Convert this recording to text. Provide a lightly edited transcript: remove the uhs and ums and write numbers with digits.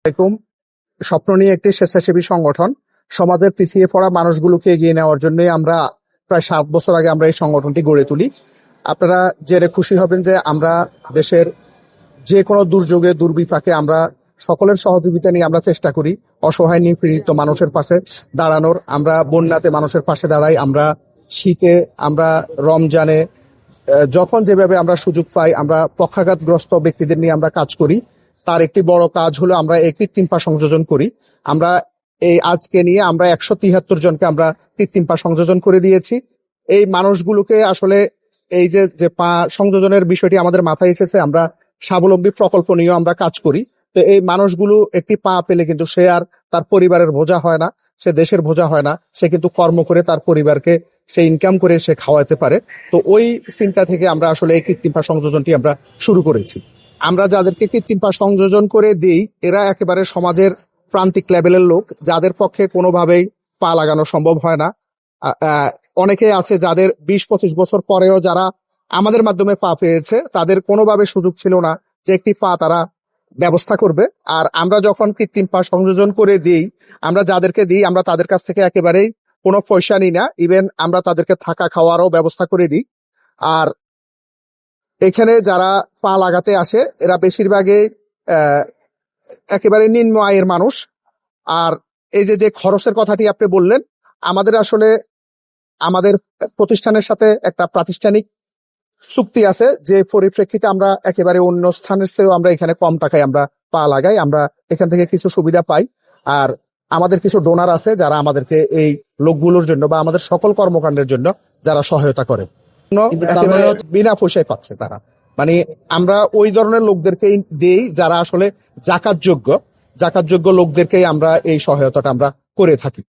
এরকম স্বপ্ন নিয়ে একটি স্বেচ্ছাসেবী সংগঠন সমাজের পিছিয়ে পড়া মানুষগুলোকে এগিয়ে নেওয়ার জন্য আমরা প্রায় 7 বছর আগে আমরা এই সংগঠনটি গড়ে তুলি। আপনারা জেনে খুশি হবেন যে আমরা দেশের যে কোনো দুর্যোগে দুর্বিপাকে আমরা সকলের সহযোগিতা নিয়ে আমরা চেষ্টা করি অসহায় নিপীড়িত মানুষের পাশে দাঁড়ানোর। আমরা বন্যাতে মানুষের পাশে দাঁড়াই, আমরা শীতে, আমরা রমজানে, যখন যেভাবে আমরা সুযোগ পাই আমরা পক্ষাঘাতগ্রস্ত ব্যক্তিদের নিয়ে আমরা কাজ করি। তার একটি বড় কাজ হলো আমরা এই কৃত্রিম পা সংযোজন করি। আমরা এই আজকে নিয়ে আমরা 173 জনকে আমরা কৃত্রিম পা সংযোজন করে দিয়েছি। এই মানুষগুলোকে আসলে এই যে যে পা সংযোজনের বিষয়টি আমাদের মাথায় এসেছে, আমরা স্বাবলম্বী প্রকল্প নিয়েও আমরা কাজ করি। তো এই মানুষগুলো একটি পা পেলে কিন্তু সে আর তার পরিবারের বোঝা হয় না, সে দেশের বোঝা হয় না, সে কিন্তু কর্ম করে তার পরিবারকে সে ইনকাম করে সে খাওয়াতে পারে। তো ওই চিন্তা থেকে আমরা আসলে এই কৃত্রিম পা সংযোজনটি আমরা শুরু করেছি। আমরা যাদেরকে কৃত্রিম পা সংযোজন করে দিই এরা একেবারে সমাজের প্রান্তিক লেভেলের লোক, যাদের পক্ষে কোনোভাবেই পা লাগানো সম্ভব হয় না। অনেকে আছে যাদের 20-25 বছর পরেও যারা আমাদের মাধ্যমে পা পেয়েছে, তাদের কোনোভাবে সুযোগ ছিল না যে একটি পা তারা ব্যবস্থা করবে। আর আমরা যখন কৃত্রিম পা সংযোজন করে দিই, আমরা যাদেরকে দিই আমরা তাদের কাছ থেকে একেবারেই কোনো পয়সা নিই না, ইভেন আমরা তাদেরকে থাকা খাওয়ারও ব্যবস্থা করে দিই। আর এখানে যারা পা লাগাতে আসে এরা বেশিরভাগই একেবারে নিম্ন আয়ের মানুষ। আর এই যে যে খরচের কথাটি আপনি বললেন, আমাদের আসলে আমাদের প্রতিষ্ঠানের সাথে একটা প্রাতিষ্ঠানিক চুক্তি আছে, যে পরিপ্রেক্ষিতে আমরা একেবারে অন্য স্থানের চেয়েও আমরা এখানে কম টাকায় আমরা পা লাগাই, আমরা এখান থেকে কিছু সুবিধা পাই। আর আমাদের কিছু ডোনার আছে যারা আমাদেরকে এই লোকগুলোর জন্য বা আমাদের সকল কর্মকাণ্ডের জন্য যারা সহায়তা করে, একেবারে বিনা পয়সায় পাচ্ছে তারা। মানে আমরা ওই ধরনের লোকদেরকেই দেই যারা আসলে জাকাতযোগ্য লোকদেরকেই আমরা এই সহায়তাটা আমরা করে থাকি।